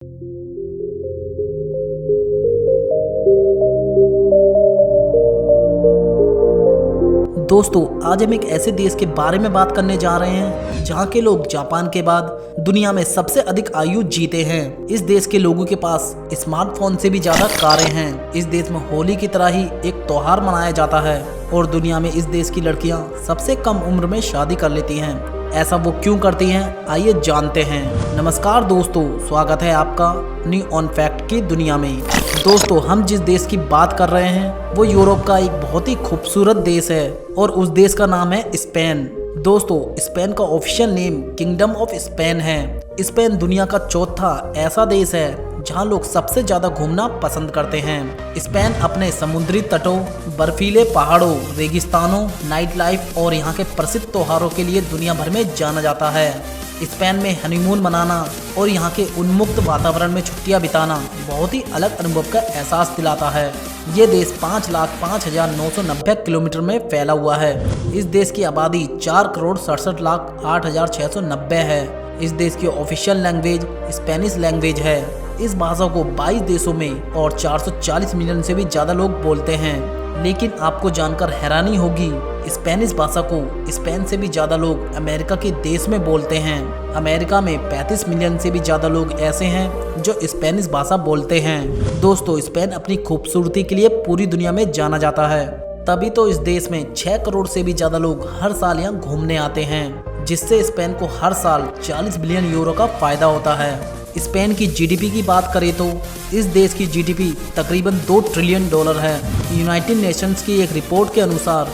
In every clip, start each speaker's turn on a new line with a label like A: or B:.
A: दोस्तों, आज हम एक ऐसे देश के बारे में बात करने जा रहे हैं जहां के लोग जापान के बाद दुनिया में सबसे अधिक आयु जीते हैं। इस देश के लोगों के पास स्मार्टफोन से भी ज्यादा कारें हैं। इस देश में होली की तरह ही एक त्योहार मनाया जाता है और दुनिया में इस देश की लड़कियां सबसे कम उम्र में शादी कर लेती हैं। ऐसा वो क्यों करती हैं, आइए जानते हैं। नमस्कार दोस्तों, स्वागत है आपका न्यू ऑन फैक्ट की दुनिया में। दोस्तों, हम जिस देश की बात कर रहे हैं वो यूरोप का एक बहुत ही खूबसूरत देश है और उस देश का नाम है स्पेन। दोस्तों, स्पेन का official name kingdom of Spain है। स्पेन दुनिया का चौथा ऐसा देश है जहां लोग सबसे ज्यादा घूमना पसंद करते हैं। स्पेन अपने समुद्री तटों, बर्फीले पहाड़ों, रेगिस्तानों, नाइट लाइफ और यहाँ के प्रसिद्ध त्योहारों के लिए दुनिया भर में जाना जाता है। स्पेन में हनीमून मनाना और यहाँ के उन्मुक्त वातावरण में छुट्टियाँ बिताना बहुत ही अलग अनुभव का एहसास दिलाता है। ये देश 5,05,990 किलोमीटर में फैला हुआ है। इस देश की आबादी 4,67,08,690 है। इस देश की ऑफिशियल लैंग्वेज स्पेनिश लैंग्वेज है। इस भाषा को 22 देशों में और 440 मिलियन से भी ज़्यादा लोग बोलते हैं। लेकिन आपको जानकर हैरानी होगी, स्पेनिश भाषा को स्पेन से भी ज़्यादा लोग अमेरिका के देश में बोलते हैं। अमेरिका में 35 मिलियन से भी ज़्यादा लोग ऐसे हैं जो स्पेनिश भाषा बोलते हैं। दोस्तों, स्पेन अपनी खूबसूरती के लिए पूरी दुनिया में जाना जाता है। तभी तो इस देश में 6 करोड़ से भी ज़्यादा लोग हर साल यहाँ घूमने आते हैं, जिससे स्पेन को हर साल 40 बिलियन यूरो का फायदा होता है। स्पेन की जीडीपी की बात करें तो इस देश की जीडीपी तकरीबन $2 ट्रिलियन है। यूनाइटेड नेशंस की एक रिपोर्ट के अनुसार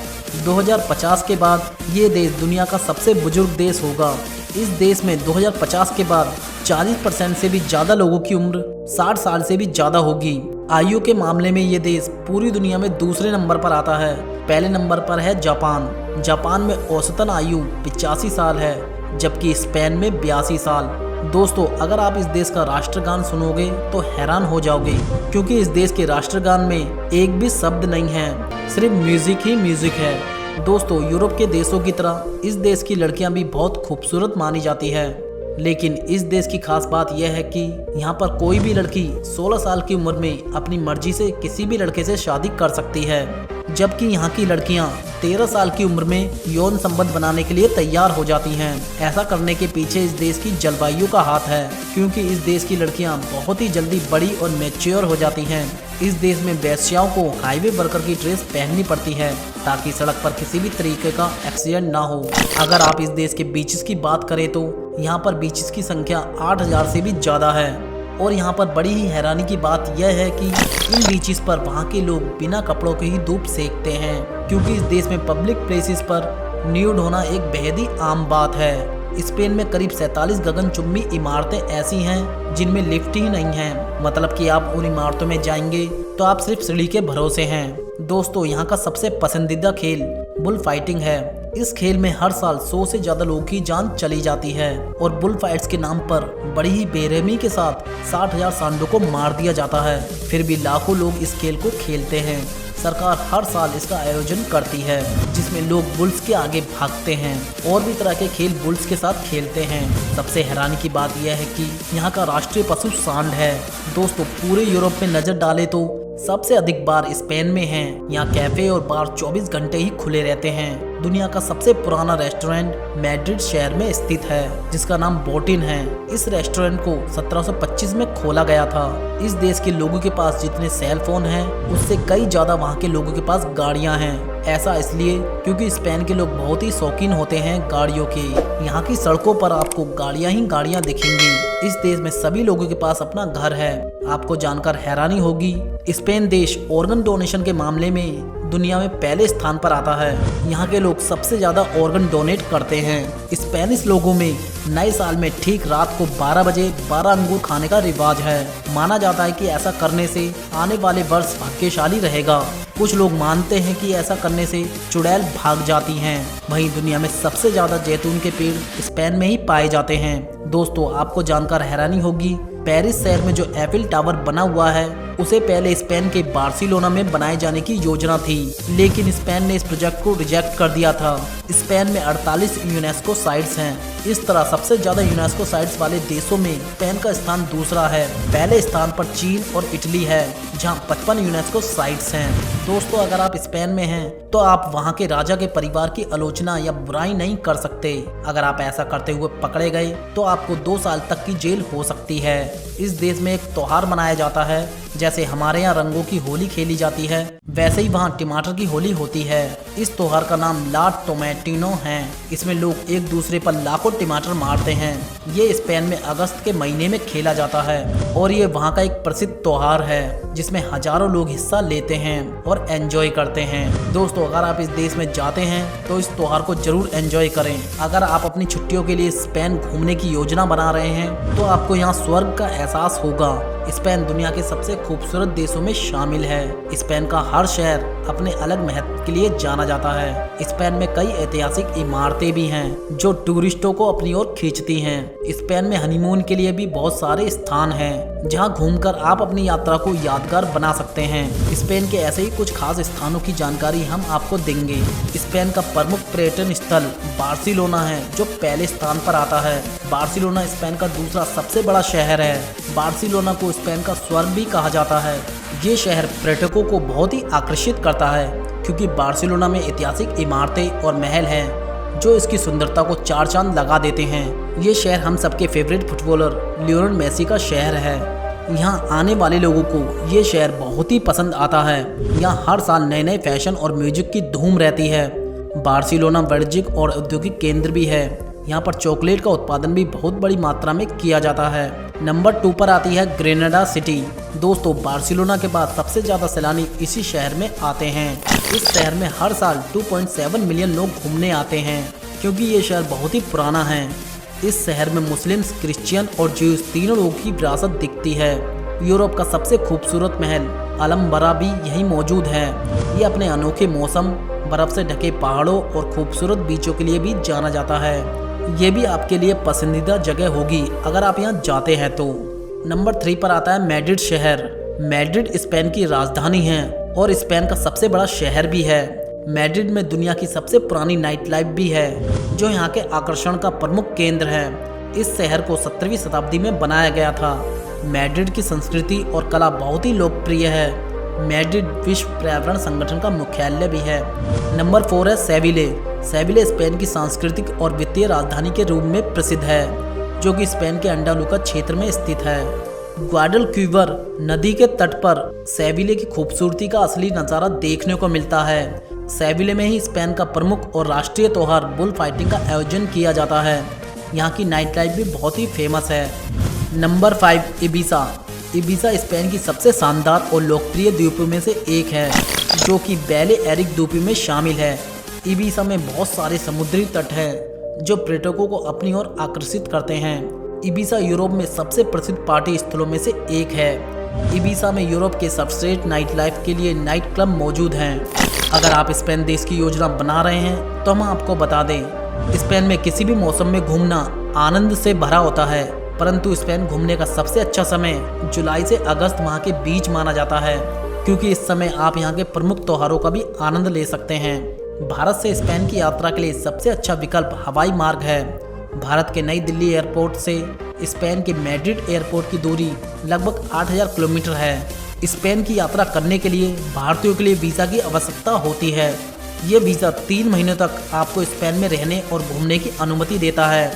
A: 2050 के बाद ये देश दुनिया का सबसे बुजुर्ग देश होगा। इस देश में 2050 के बाद 40% से भी ज़्यादा लोगों की उम्र 60 साल से भी ज़्यादा होगी। आयु के मामले में ये देश पूरी दुनिया में दूसरे नंबर पर आता है। पहले नंबर पर है जापान। जापान में औसतन आयु 85 साल है, जबकि स्पेन में 82 साल। दोस्तों, अगर आप इस देश का राष्ट्रगान सुनोगे तो हैरान हो जाओगे, क्योंकि इस देश के राष्ट्रगान में एक भी शब्द नहीं है, सिर्फ म्यूजिक ही म्यूजिक है। दोस्तों, यूरोप के देशों की तरह इस देश की लड़कियां भी बहुत खूबसूरत मानी जाती है। लेकिन इस देश की खास बात यह है कि यहाँ पर कोई भी लड़की 16 साल की उम्र में अपनी मर्जी से किसी भी लड़के से शादी कर सकती है, जबकि यहाँ की लड़कियाँ 13 साल की उम्र में यौन संबंध बनाने के लिए तैयार हो जाती हैं। ऐसा करने के पीछे इस देश की जलवायु का हाथ है, क्योंकि इस देश की लड़कियाँ बहुत ही जल्दी बड़ी और मैच्योर हो जाती हैं। इस देश में वेश्याओं को हाईवे वर्कर की ड्रेस पहननी पड़ती है ताकि सड़क पर किसी भी तरीके का एक्सीडेंट ना हो। अगर आप इस देश के बीचेस की बात करें तो यहाँ पर बीचेस की संख्या 8,000 से भी ज़्यादा है। और यहाँ पर बड़ी ही हैरानी की बात यह है कि इन बीचेस पर वहाँ के लोग बिना कपड़ों के ही धूप सेकते हैं, क्योंकि इस देश में पब्लिक प्लेसेस पर न्यूड होना एक बेहद ही आम बात है। स्पेन में करीब 47 गगनचुंबी इमारतें ऐसी हैं जिनमें लिफ्ट ही नहीं है, मतलब कि आप उन इमारतों में जाएंगे तो आप सिर्फ सीढ़ी के भरोसे हैं। दोस्तों, यहाँ का सबसे पसंदीदा खेल बुल फाइटिंग है। इस खेल में हर साल 100 से ज्यादा लोगों की जान चली जाती है और बुल फाइट्स के नाम पर बड़ी ही बेरहमी के साथ 60,000 सांडों को मार दिया जाता है। फिर भी लाखों लोग इस खेल को खेलते हैं। सरकार हर साल इसका आयोजन करती है, जिसमें लोग बुल्स के आगे भागते हैं और भी तरह के खेल बुल्स के साथ खेलते हैं। सबसे हैरानी की बात यह है कि यहाँ का राष्ट्रीय पशु सांड है। दोस्तों, पूरे यूरोप में नजर डाले तो सबसे अधिक बार स्पेन में हैं। यहाँ कैफे और बार 24 घंटे ही खुले रहते हैं। दुनिया का सबसे पुराना रेस्टोरेंट मैड्रिड शहर में स्थित है, जिसका नाम बोटिन है। इस रेस्टोरेंट को 1725 में खोला गया था। इस देश के लोगों के पास जितने सेल फोन हैं, उससे कई ज्यादा वहाँ के लोगों के पास गाड़ियाँ हैं। ऐसा इसलिए क्योंकि स्पेन के लोग बहुत ही शौकीन होते हैं गाड़ियों के। यहाँ की सड़कों पर आपको गाड़ियाँ ही गाड़ियाँ दिखेंगी। इस देश में सभी लोगों के पास अपना घर है। आपको जानकर हैरानी होगी, स्पेन देश ऑर्गन डोनेशन के मामले में दुनिया में पहले स्थान पर आता है। यहाँ के लोग सबसे ज्यादा ऑर्गन डोनेट करते हैं। स्पेनिश लोगों में नए साल में ठीक रात को 12 बजे 12 अंगूर खाने का रिवाज है। माना जाता है कि ऐसा करने से आने वाले वर्ष भाग्यशाली रहेगा। कुछ लोग मानते हैं कि ऐसा करने से चुड़ैल भाग जाती हैं। वहीं दुनिया में सबसे ज्यादा जैतून के पेड़ स्पेन में ही पाए जाते हैं। दोस्तों, आपको जानकर हैरानी होगी, पेरिस शहर में जो एफिल टावर बना हुआ है उसे पहले स्पेन के बार्सिलोना में बनाए जाने की योजना थी, लेकिन स्पेन ने इस प्रोजेक्ट को रिजेक्ट कर दिया था। स्पेन में 48 यूनेस्को साइट्स हैं इस तरह सबसे ज्यादा यूनेस्को साइट्स वाले देशों में स्पेन का स्थान दूसरा है। पहले स्थान पर चीन और इटली है, जहां 55 यूनेस्को साइट्स हैं। दोस्तों, अगर आप स्पेन में हैं तो आप वहां के राजा के परिवार की आलोचना या बुराई नहीं कर सकते। अगर आप ऐसा करते हुए पकड़े गए तो आपको 2 साल तक की जेल हो सकती है। इस देश में एक त्योहार मनाया जाता है, जैसे हमारे यहाँ रंगों की होली खेली जाती है, वैसे ही वहाँ टमाटर की होली होती है। इस त्योहार का नाम ला टोमेटिनो है। इसमें लोग एक दूसरे पर लाखों टमाटर मारते हैं। ये स्पेन में अगस्त के महीने में खेला जाता है और ये वहाँ का एक प्रसिद्ध त्योहार है, जिसमें हजारों लोग हिस्सा लेते हैं और एंजॉय करते हैं। दोस्तों, अगर आप इस देश में जाते हैं तो इस त्योहार को जरूर एंजॉय करें। अगर आप अपनी छुट्टियों के लिए स्पेन घूमने की योजना बना रहे हैं तो आपको यहाँ स्वर्ग का एहसास होगा। स्पेन दुनिया के सबसे खूबसूरत देशों में शामिल है। स्पेन का हर शहर अपने अलग महत्व के लिए जाना जाता है। स्पेन में कई ऐतिहासिक इमारतें भी हैं जो टूरिस्टों को अपनी ओर खींचती हैं। स्पेन में हनीमून के लिए भी बहुत सारे स्थान हैं जहां घूमकर आप अपनी यात्रा को यादगार बना सकते हैं। स्पेन के ऐसे ही कुछ खास स्थानों की जानकारी हम आपको देंगे। स्पेन का प्रमुख पर्यटन स्थल बार्सिलोना है, जो पहले स्थान पर आता है। बार्सिलोना स्पेन का दूसरा सबसे बड़ा शहर है। बार्सिलोना को स्पेन का स्वर्ग भी कहा जाता है। ये शहर पर्यटकों को बहुत ही आकर्षित करता है, क्योंकि बार्सिलोना में ऐतिहासिक इमारतें और महल हैं जो इसकी सुंदरता को 4 चांद लगा देते हैं। ये शहर हम सबके फेवरेट फुटबॉलर लियोनेल मेसी का शहर है। यहाँ आने वाले लोगों को ये शहर बहुत ही पसंद आता है। यहाँ हर साल नए नए फैशन और म्यूजिक की धूम रहती है। बार्सिलोना वाणिज्यिक और औद्योगिक केंद्र भी है। यहाँ पर चॉकलेट का उत्पादन भी बहुत बड़ी मात्रा में किया जाता है। नंबर 2 पर आती है ग्रेनाडा सिटी। दोस्तों, बार्सिलोना के बाद सबसे ज़्यादा सैलानी इसी शहर में आते हैं। इस शहर में हर साल 2.7 मिलियन लोग घूमने आते हैं, क्योंकि ये शहर बहुत ही पुराना है। इस शहर में मुस्लिम्स, क्रिश्चियन और ज्यूज तीनों लोगों की विरासत दिखती है। यूरोप का सबसे खूबसूरत महल अलहम्ब्रा भी यहीं मौजूद है। ये अपने अनोखे मौसम, बर्फ से ढके पहाड़ों और खूबसूरत बीचों के लिए भी जाना जाता है। ये भी आपके लिए पसंदीदा जगह होगी अगर आप यहाँ जाते हैं तो। नंबर 3 पर आता है मैड्रिड शहर। मैड्रिड स्पेन की राजधानी है और स्पेन का सबसे बड़ा शहर भी है। मैड्रिड में दुनिया की सबसे पुरानी नाइट लाइफ भी है, जो यहाँ के आकर्षण का प्रमुख केंद्र है। इस शहर को 17वीं शताब्दी में बनाया गया था। मैड्रिड की संस्कृति और कला बहुत ही लोकप्रिय है। मैड्रिड विश्व पर्यावरण संगठन का मुख्यालय भी है। नंबर 4 है सेविले। सेविले स्पेन की सांस्कृतिक और वित्तीय राजधानी के रूप में प्रसिद्ध है, जो कि स्पेन के अंडालुका क्षेत्र में स्थित है। ग्वाडलक्विवर नदी के तट पर सेविले की खूबसूरती का असली नज़ारा देखने को मिलता है। सेविले में ही स्पेन का प्रमुख और राष्ट्रीय त्योहार बुल फाइटिंग का आयोजन किया जाता है। यहाँ की नाइट लाइफ भी बहुत ही फेमस है। Number 5 Ibiza. इबिजा स्पेन की सबसे शानदार और लोकप्रिय द्वीपों में से एक है, जो कि बैले एरिक द्वीप में शामिल है। इबिजा में बहुत सारे समुद्री तट हैं जो पर्यटकों को अपनी ओर आकर्षित करते हैं। इबिजा यूरोप में सबसे प्रसिद्ध पार्टी स्थलों में से एक है। इबिजा में यूरोप के सर्वश्रेष्ठ नाइट लाइफ के लिए नाइट क्लब मौजूद हैं। अगर आप स्पेन देश की योजना बना रहे हैं तो हम आपको बता दें, स्पेन में किसी भी मौसम में घूमना आनंद से भरा होता है, परंतु स्पेन घूमने का सबसे अच्छा समय जुलाई से अगस्त माह के बीच माना जाता है, क्योंकि इस समय आप यहाँ के प्रमुख त्योहारों का भी आनंद ले सकते हैं। भारत से स्पेन की यात्रा के लिए सबसे अच्छा विकल्प हवाई मार्ग है। भारत के नई दिल्ली एयरपोर्ट से स्पेन के मैड्रिड एयरपोर्ट की दूरी लगभग 8000 किलोमीटर है। स्पेन की यात्रा करने के लिए भारतीयों के लिए वीज़ा की आवश्यकता होती है। ये वीज़ा 3 महीनों तक आपको स्पेन में रहने और घूमने की अनुमति देता है।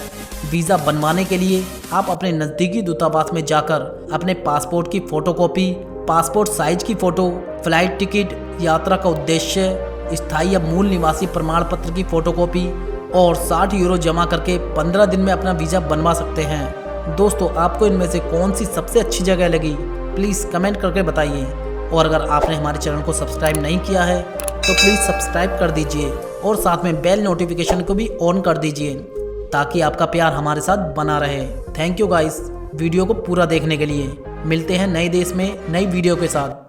A: वीज़ा बनवाने के लिए आप अपने नज़दीकी दूतावास में जाकर अपने पासपोर्ट की फ़ोटोकॉपी, पासपोर्ट साइज की फ़ोटो, फ्लाइट टिकट, यात्रा का उद्देश्य, स्थायी या मूल निवासी प्रमाण पत्र की फ़ोटोकॉपी और 60 यूरो जमा करके 15 दिन में अपना वीज़ा बनवा सकते हैं। दोस्तों, आपको इनमें से कौन सी सबसे अच्छी जगह लगी, प्लीज़ कमेंट करके बताइए। और अगर आपने हमारे चैनल को सब्सक्राइब नहीं किया है तो प्लीज़ सब्सक्राइब कर दीजिए और साथ में बेल नोटिफिकेशन को भी ऑन कर दीजिए, ताकि आपका प्यार हमारे साथ बना रहे। थैंक यू गाइस, वीडियो को पूरा देखने के लिए। मिलते हैं नए देश में नई वीडियो के साथ।